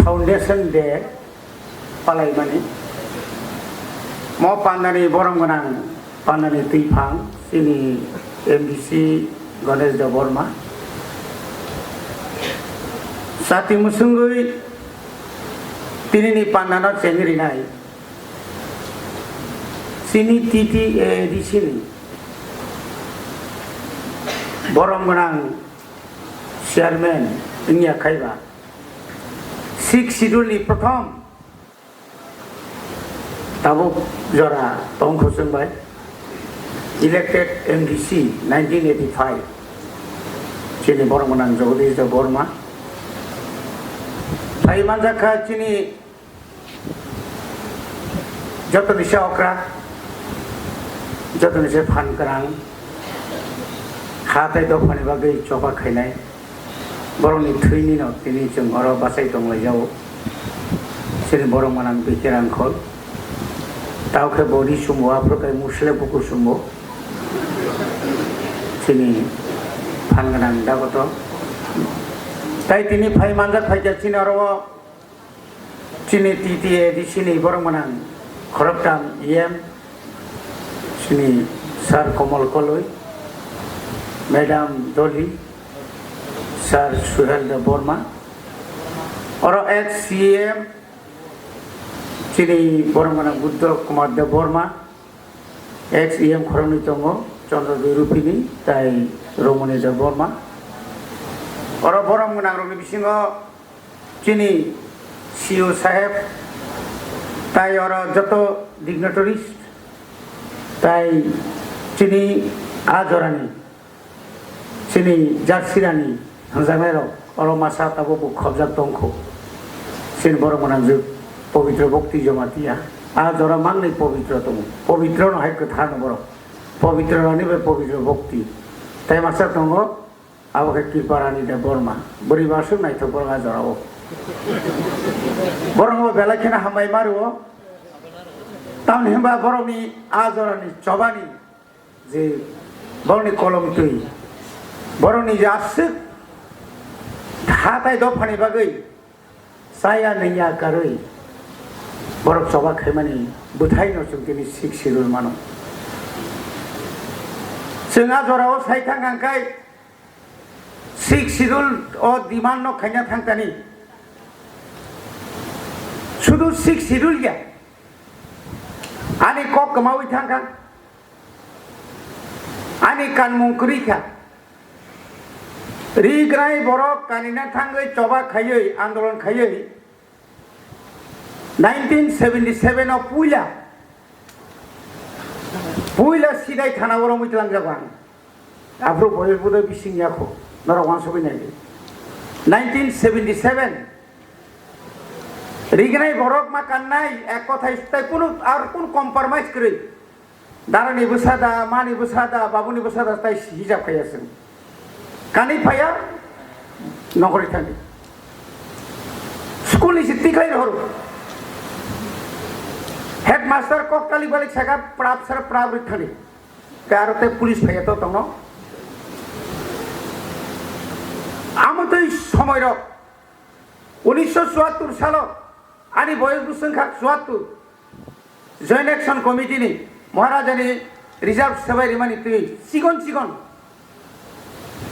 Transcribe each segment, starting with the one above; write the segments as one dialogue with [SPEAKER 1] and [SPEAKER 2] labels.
[SPEAKER 1] Foundation day पालायमानि म पान्नानि बरम गोनां पान्नानि दैफां सिनि एमडिसि गणेश देव बर्मा साथी मुसुंगुई तिनिनि पान्नानो चेंगिरिनाय सिनि टीटीएडीसी बरम गोनां चेयरमैन इंगिया खाइबा 6 शिड्यूलनि प्रथम ताबुक जरा तंखौ जोंबाय इलेक्टेड एमडीसी 1985 चिनी बरम गोनां जगदीश देव बर्मा थाइमान जाखा चिनी जतनिसे अक्रा जतनिसे फान गोनां हाथाय दफानि बागै चबा खायनाय बर'नि थैनि न तिनि जों अर बासाय दंलायजाव सिनि बरम गोनां बिकिरांखल तावखे बडी सुमो आफ्रकाय मुसले बुकु सुमो सिनि फान गोनां दागत ताई तिनि फाइ मानजा फाइजा चिनि अर चिनि टीटीएडीसी नि बरम गोनां खरबदाम इएम सिनि सार कमल कलुई मैडम डली सर सुहेल देव बर्मा और एक्स सीएम चिनी बरम गोनां बुद्ध कुमार देव बर्मा एक्स ईएम खरनी दङ चंद्र रूपिनी ताई रमणी देव बर्मा और बरम गोनां रनि बिसिङाव चिनी सीओ साहेब ताई और जत डिग्नेटरीज ताई चिनी आजरानी चिनी जार्सिरानी हंजामेरो और मासा ताबो खबजाक दंखौ सिन बरम गोनां जो पवित्र भक्ति जमातिया आजरा मांगनै पवित्र दङ पवित्र नहाय गोथार बर पवित्र रानी बे पवित्र भक्ति ताई मासा दङ आबोखे कृपारानी देव बर्मा बोरैबासो नायथो बर आजराव बरंबो बेलाखेना हामबाय मारुओ ताम हेमबा बरमनि आजरानि चबानि जे बरनि कलम तै बरनि जासो हाथाय दफानि बागै साया नैया कारै बरफ चबा खायमानि बुथाय न जों दिनै 6 शिड्यूल मानो जोंहा जराव सायथां गांखाय 6 शिड्यूल अ डिमान्ड न खायना थांतानि शुधु 6 शिड्यूल गया आनि कक कमावै थांखां आनि कान मुंकुरिखा रिग्राय बरक कानिना थांगै चबा खायै आंदोलन खायै 1977 आव पुइला सिदाय थाना बर मितलां जाबां आफ्रो बयबुदो बिसिंयाखौ नरा वानसबि नायदो 1977 रिग्राय बरक मा काननाय एक कथाय सुताय कुनु आर कुन कम्प्रोमाइज करै दारानि बसादा मानि बसादा बाबुनि बसादा ताय हिजाब खायासों कानी फाया नगरी थांगे स्कूल नि सित्तिखाय हरो हेडमास्टर कक्टाली बालिक सागा प्राप सर प्रावृत थांगे कारते पुलिस फाया तो तंग आमतै समय र 1974 साल आनि बयस बुसंखा 74 जॉइंट एक्शन कमिटी नि महाराजानि रिजर्व सबाय रिमानि तै सिगन सिगन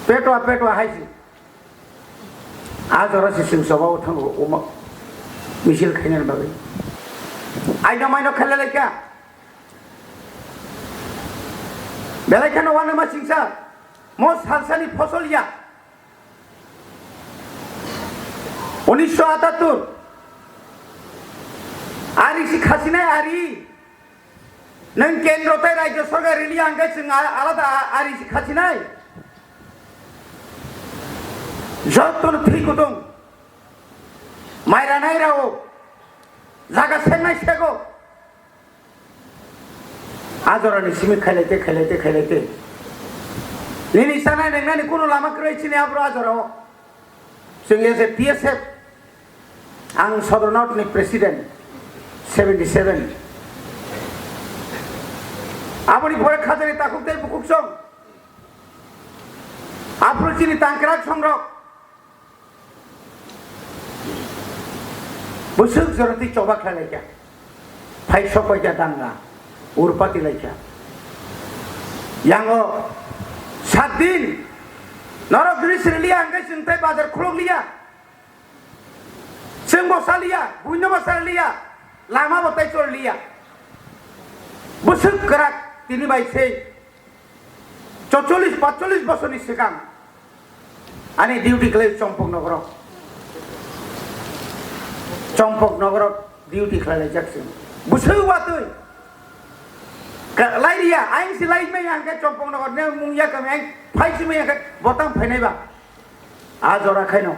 [SPEAKER 1] पेटवा पेटवा हाइसी आज और सिसिं सभाव थांगो अमा मिसिल खायनानि बागै आइना माइना खालाय क्या बेलायखानो वानो मा सिंसा मो सालसानि फसलिया 1978 आरि सि खासिनाय आरि नों केन्द्रताय राज्य सरकारिनि आंगाय जों आलादा आरि सि खासिनाय जतन थैगो दं माइरा नायराव जागा सेंनाय सेगो आजरानि सिमि खायलायते खायलायते खायलायते निनि सानाय नोंनानि कुनु लामा क्रैचिनि आब्रो आजराव जों एज ए टीएसएफ आं सदरनटनि प्रेसिडेन्ट 77 आबोनि परे खाजानि ताकुकते बुकुकसं आफ्रुचिनि तांक्राक संरक busuk joroti coba khalaiya phai sokoja danga urpati laika yango 7 दिन नरक दृश्य लिया अंगे चिंता बाजार खुलक लिया सिंह बसा लिया बुइन बसा लिया लामा बताई चोर लिया बुसुक कराक तिनी बाई से 44-45 বছরनि सिगां आनी डिउटी खालाय चम्पक नगर डिउटी खालाय जाक्सिं बुसुक बातै लाइरिया आइं से लाइ में आंके चम्पक नगर ने मुंगिया कम आइं फाइसि में आंके बतम फाइनायबा आ जरा खायनो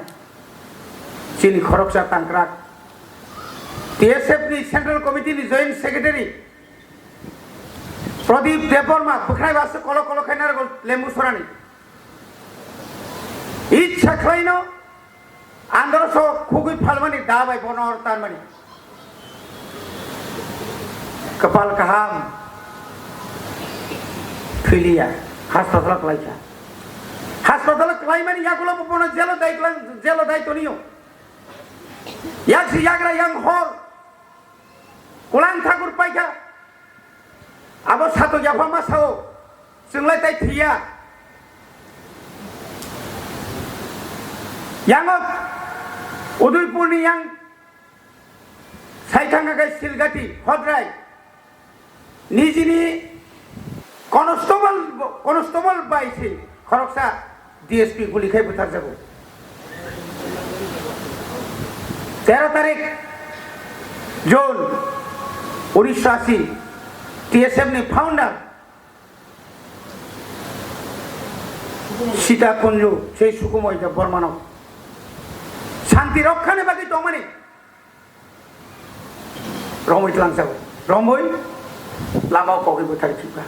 [SPEAKER 1] चिनी खरकसा तांक्राक टीएसएफ नि सेंट्रल कमिटी नि जॉइंट सेक्रेटरी प्रदीप देवबर्मा बुखनाय बासे कल कल खायनार लेम्बु सरानि इच्छा खायनो आंदोलसो खुगै फालमानि दाबाय बनर तारमानि कपाल काहाम थैलिया हास्पाताल लायचा हास्पाताल लायमानि याकुलो बन जेलो दाय तनियो याक्सि याग्रा yang hor kulang thakur paika abo sato japa masao जोंलाय दाय थैया yang उदयपुरनि yang साइथांगाय सिलगाति हद्राय निजिनि कनस्टेबल बायसे खरकसा डीएसपी गुलिखाय बुथार जागौ 13 तारिख जून 1980 टीएसएफ नि फाउंडर सीता कुंजु से सुकुमय बर्मानव शांति रक्षाने बाकी दंमानि रमै लांजागौ रमै लामाव कगै बुथार खिबा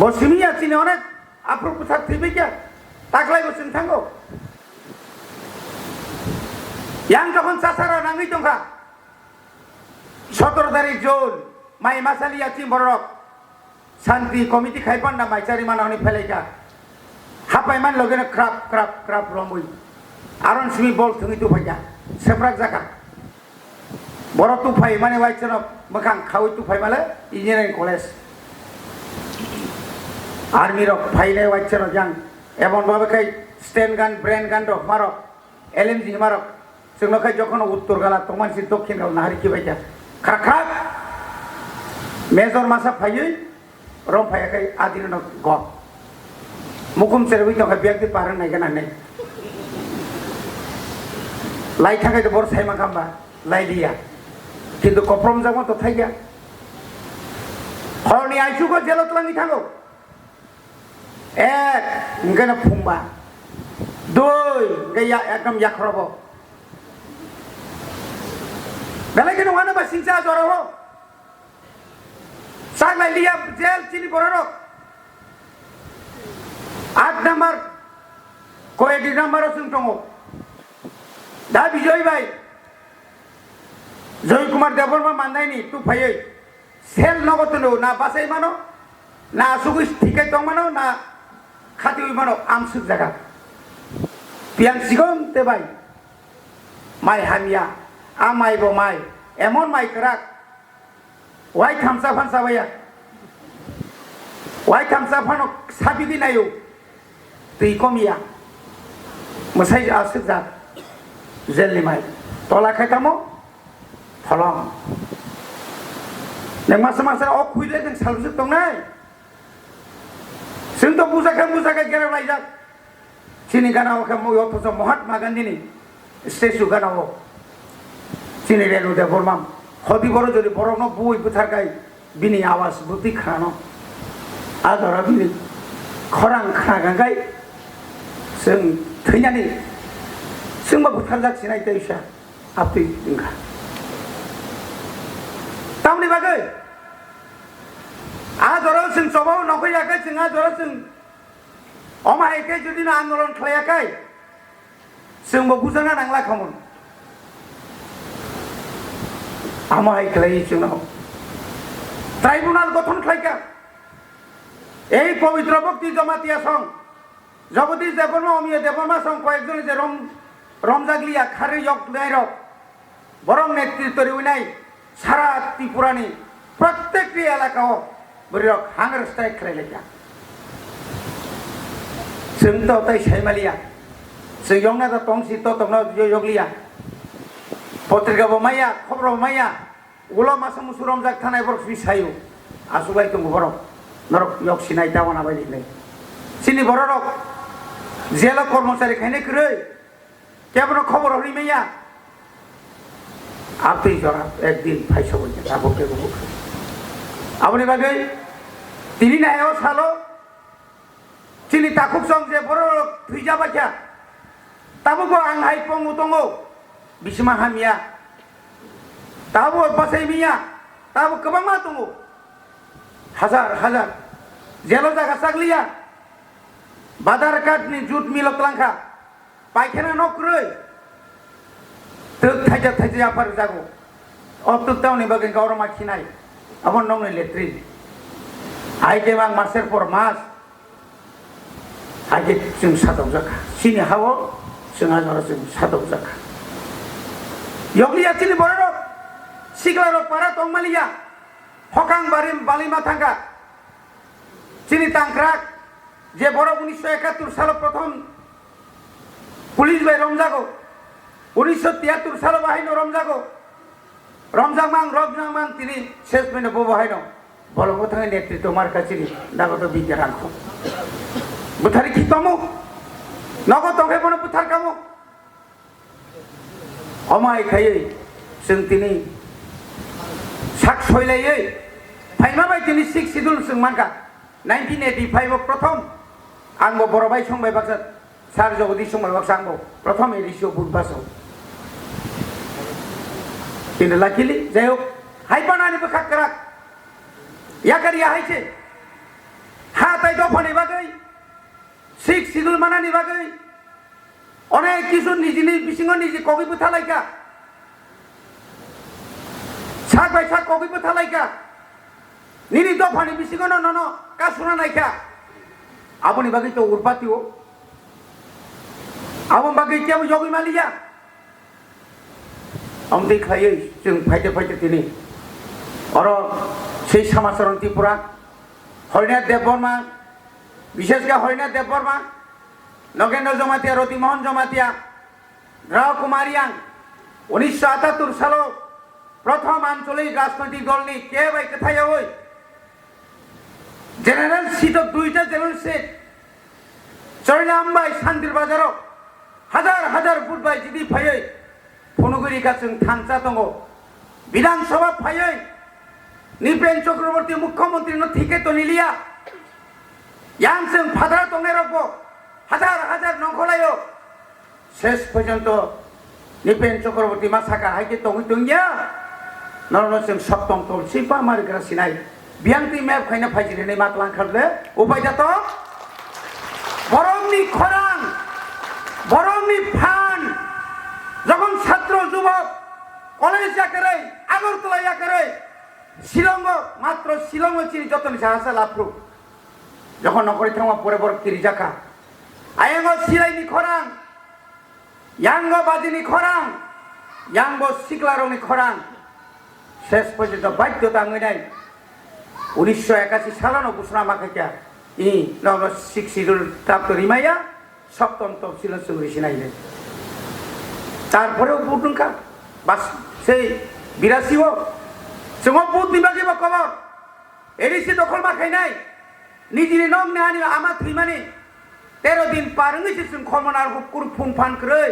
[SPEAKER 1] बसिमिया चिनि अनेक आफ्रो बुथार थैबाय क्या ताग्लायबो जों थांगौ yang যখন চাচারা নাঙ্গি দंखा 17 तारिख जून माइ मासालिया चिम्बरक शांति कमिटी खायपान्ना माइचारि मानावनि फेलायका हापायमान लगेनो क्राप क्राप क्राप रमै आरन सिमी बल थंगि तुफायका सेफ्राक जाका बर तुफाय माने वाइचन मखां खावै तुफाय माले इंजिनियारिंग कलेज आर्मी रक फाइले वाइचन जां एबन बाबेखाय स्टेन गान ब्रेन गान रक मारक एलएमजी मारक जोंनाखाय जखन उत्तर गाला तमानसि दक्षिण गाल नाहारि किबायजा खारखार मेजर मासा फायै रम फायाखै आदिन गप मुकुम सेरबै दंखा बियाखै पारन नायगोनानै लाई थाखाय बर साइमा खामबा लाइलिया किन्तु कप्रम जागो तो थाइया हरनि आइसुखौ जेलत लांनि थांगौ एक ओंखायनो फुंबा दुइ गैया एकदम याख्रब बेलायखै नङा ना सिंसा जराव सागलाय लिया जेल चिनि बररक 8 नम्बर कयदि नम्बर जों दङ दा बिजय भाई जय कुमार देवबर्मा माननायनि तुफायै सेल नगतनो ना बासाय मानो ना सुगै थिकै दं मानो ना खाति मानो आमसुक जागा पियां सिगम ते भाई माइ हामिया आ माइबो माइ एमन माइ कराक वाइ थामसा फानसा बाया वाइ थामसा फानो साबिदि नायो दै कमिया मसाइ आसुक जा जेलनि माइ तला खायतामो फलम नों मास मास अ खुइले जों सालजुक दंनाय जों तो बुजाखा गेराव लायजाक चिनि गानाव खमो अथस महात्मा गान्धीनि स्टेचु गानाव चिनि रेणु देवबर्मा हदि बर जदि बरनो बुइ बुथारखाय बिनि आवाज बुद्धि खानो आदरा बिनि खरां खागांगाय जों थैनानै जोंबा बुथारजासिनाय दैसा आपै जोंखा तामनि बागै आदरा जों सबाव नखैयाखै जों आदरा जों अमायकै जुदि आन्दोलन खालायाखै जोंबो बुजाना नांला खमोन आमाय खालाय जोंनाव ट्राइब्यूनाल गठन खालायका এই পবিত্র ভক্তি জমাতিয়া সং জগদীশ দেববর্মা অমিয় দেববর্মা সং কয়েকজন যে রমজাগলিয়া খারে যক নাইরক বরং নেতৃত্ব রিউনাই সারা ত্রিপুরানি প্রত্যেকটি এলাকাও বরিরক হাঙ্গার স্ট্রাইক খেলাইলাইয়া जोंथ' तै साइमालिया जों यंना दा तंसि तो तंना यगलिया पत्रिका बमाया खबर बमाया उला मासा मुसुरम जाक थानाय बर बिसायो आसुबाय दं बर नरक यक्सिनाय दावाना बायदिनै सिनि बररक जेला कर्मचारी खायने करै केबनो खबर हरिमाया आपै जरा एकदिन फाइसो बय आबके गो आबनि बागै तिनि नायाव सालो Sini takuk song je borok tuja baca, tabu ko anghai pongu tongo, bisma hamia, tabu basai mia, tabu kebama tongo, hazar, jelo jaga saglia, badar kat ni jut milok langka, paikena nokroi, tuk thaja apar jago, otuk tau ni bagian kau orang makinai, abon nong ni letrin, ai kebang master por mas. आगे जों सादाव जाखा सिनि हावो जोंहा जरा जों सादाव जाखा यगलिया चिनि बररो सिगलारो पारा तंमालिया हकां बारिम बालिमा थांगा चिनि तांक्राक जे बरो 1971 साल प्रथम पुलिस बाय रमजागो 1973 साल बाहायनो रमजागो रमजांमां तिनि शेष मैनो बो बाहायनो बलगो थांगा नेतृत्व मार्का चिनि दागतो बिगिरानखौ बुथारी खितमु नगद तंगे बनो बुथार कामु अमाय खायै जों दिनै साक सयलायै फाइमा बाय दिनै 6 शिड्यूल जों मानका 1985 प्रथम आंबो बरबाय संबाय बाक्सा सार जगदीश संबाय बाक्सा आंबो प्रथम एडिसियो बुधबासाव किन्तु लाखिलि जायहक हाइबानानिबो खाकराक याकारिया हायसे हाताय दफानि बागै 6 शिड्यूल मानानि बागै अनेक किसु निजिनि बिसिङाव निजि कबिबो थालायका साक बाय साक कबिबो थालायका निनि दफानि बिसिङाव न कासुना नायका आबनि बागै तो उरपातिओ आबन बागै केबो जगै मालिया आमदै खायै जों फायदे दिनै अर সেই समाचरण त्रिपुरा हरिनाथ देव बर्मा विशेषकर हरिनाथ देव बर्मा नगेन्द्र जमातिया रतिमोहन जमातिया राव कुमारियां 1978 साल प्रथम आंचलिक राजनैतिक दलनि के बाय कथायाव जेनेरेल सीट दुईटा जेनेरेल सीट चरलामबाय सान्दिर बाजाराव हाजार बुट बाय जिदि फायै फनुगुरि गासों थांसा दङ विधानसभा फायै निपेन चक्रवर्ती मुख्यमंत्री न थिके तो निलिया यांसों फादरा दंगेरबो हाजार नंखलायो शेष पर्यंत निपेन चक्रवर्ती मासाका हाइके दंगै दंगिया नरनों सप्तम तल सिपा मारिग्रा सिनाय बियांति मैप खायना फाइजिने मातलां खारले उपाय जातो बरंनि खरां बरंनि फान যখন ছাত্র যুবক কলেজ যাকরে আগরতলা যাকরে শিলং মাত্র শিলং চিনি যতন সাহায্য লাভ্রু যখন নকরি থামা পরে বরক্তি জাকা আয়াঙ্গ সিলাইনি খরাং ইয়াঙ্গ বাদিনি খরাং ইয়াঙ্গ সিকলারনি খরাং শেষ পর্যন্ত বাধ্যতা নাই 1981 সালানো ঘোষণা মাখাইয়া ই নব সিক্স শিডিউল প্রাপ্ত রিমাইয়া সপ্তম তফসিল সুরিসি নাইলে তারপরেও বুটুঙ্কা বাস সেই 82 जोङो बुट निबागे बा खबर एडिसि दखल माखाय नाय निजिनि नम नानि आमा थैमानि 13 दिन पारंगैसो जों खमनार हुकुर फुंफान क्रै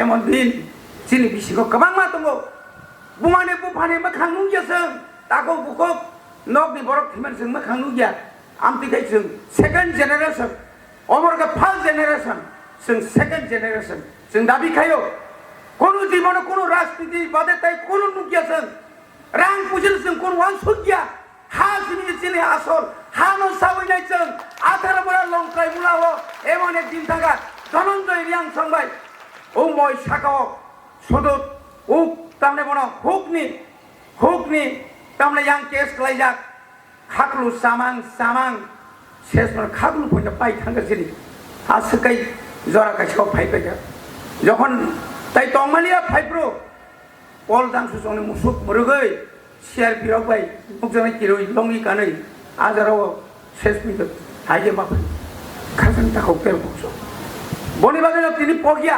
[SPEAKER 1] एमन दिन सिनि बिसिखौ गोबां मा दङ बुमाने बुफाने मोखां नुगियासों ताखौ बुखौ नगनि बरक थैमान जों मोखां नुगिया आमतिखाय जों सेकेन्ड जेनेरेशन अमरगा फार्स्ट जेनेरेशन जों सेकेन्ड जेनेरेशन जों दाबि खायो কোনো জীবনে কোনো রাজনীতি বাদে তাই কোনো নুকিয়াছেন রাং পুজিল जों কোনো ওয়ান সুকিয়া হা জিনি চিনি আসল হা নো সাবইনাই जों আঠারো বড় লংকাই মুলাও এমন একদিন থাকা ধনঞ্জয় রিয়াং সংবাই ও মই সাকাও সদত ও তামনে বনো হুকনি তামনে ইয়াং কেস ক্লাইজাক খাকলু সামাং শেষ মানে খাকলু পয়না পাই থাঙ্গাছিনি আসকাই জরা কাছে ফাইপাইজা যখন তাই তংমালিয়া ফাইপ্রো pol dang su song ni musuk murugai share pirok bai mukjana kiroi longi kanai ajaro শেষ মিনিট হাইজে মাপে খাসেন তাকে পের বকছ বনি বাগানে তিনি পগিয়া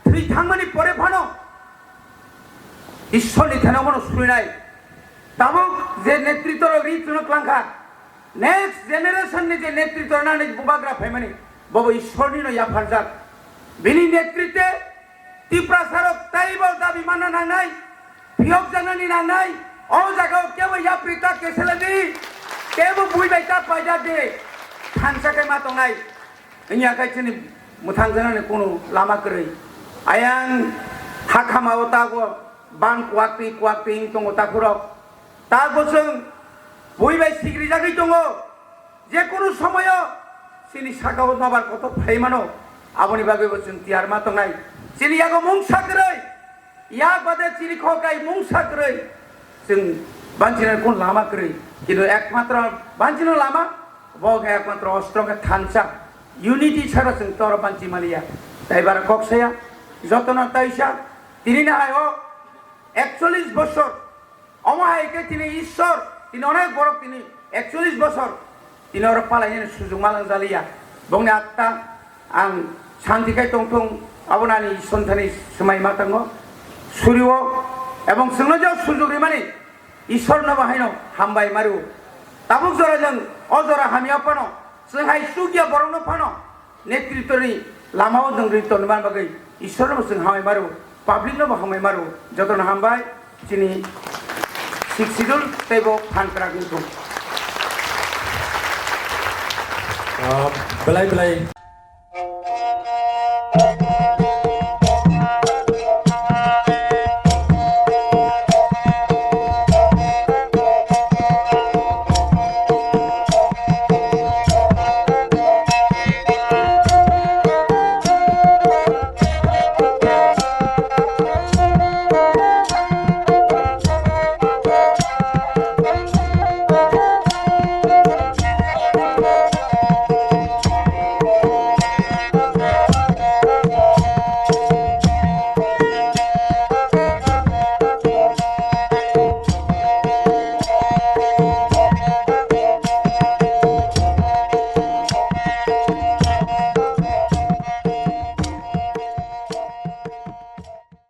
[SPEAKER 1] থ্রি থাংমানি পরে ফানো ঈশ্বরনি থেনা কোনো শুনি নাই তাবক যে নেতৃত্ব রিচুন ক্লাঙ্কা নেক্সট জেনারেশননি যে নেতৃত্ব নানি বুবাগ্রা ফেমানি বব ঈশ্বরনি ন ইয়াফারজাত বিনি নেতৃত্বে ত্রিপুরা সারক তাইব দাবি মানা নাংনাই বিয়োগ জানানি নাংনাই ও জায়গাও কেবল ইয়াপ্রিতা কেসেলানি কেবল বুই বাইতা পাইজা দে থানসাকে মা তংনাই ইনি আকাইছিনি মুথাংজানানি কোনো লামা কरै আয়াং হাখামাও তাগো বান কুয়াক্তি দङ তাকুরক তারপর বই বাই সিগরি জাগি দङ যে কোনো সময় সিনি সাকাও নবার কত ফাইমানো আবনি বাগে বচন তিয়ার মা তংনাই সিনি ইয়াগো মুংসা কरै ইয়া বাদে চিনি খকাই মুংসা কरै जों बांचिना कोन लामा करै কিন্তু একমাত্র বাঞ্চিনো লামা বগ একমাত্র অস্ত্রকে থানসা ইউনিটি ছাড়া जों তর বাঞ্চি মালিয়া তাইবার কক্সায়া যতন তাইসা তিনি না হয় 41 বছর অমাহাইকে তিনি ঈশ্বর তিনি অনেক বড় তিনি 41 বছর তিনি ওর পালাইনে সুযোগ মালাং জালিয়া বংনি আত্মা আং শান্তিকাই টংটং আবনানি সন্তানি समाय মাতাঙ্গ সুরিও এবং जोंनो সুযোগ রিমানি ঈশ্বর নবাহাইনো হামবাই মারু তাবুক জরা जों अजरा हामिया फानो जोंहाय सुगिया बरंनो फानो नेतृत्वनि लामाव जों रितन मान बागै ঈশ্বরनो जों हामाय मारु पाब्लिकनो हामाय मारु जतन हामबाय चिनि सिक्सिडुल तैबो फानक्रा गिंतु
[SPEAKER 2] belai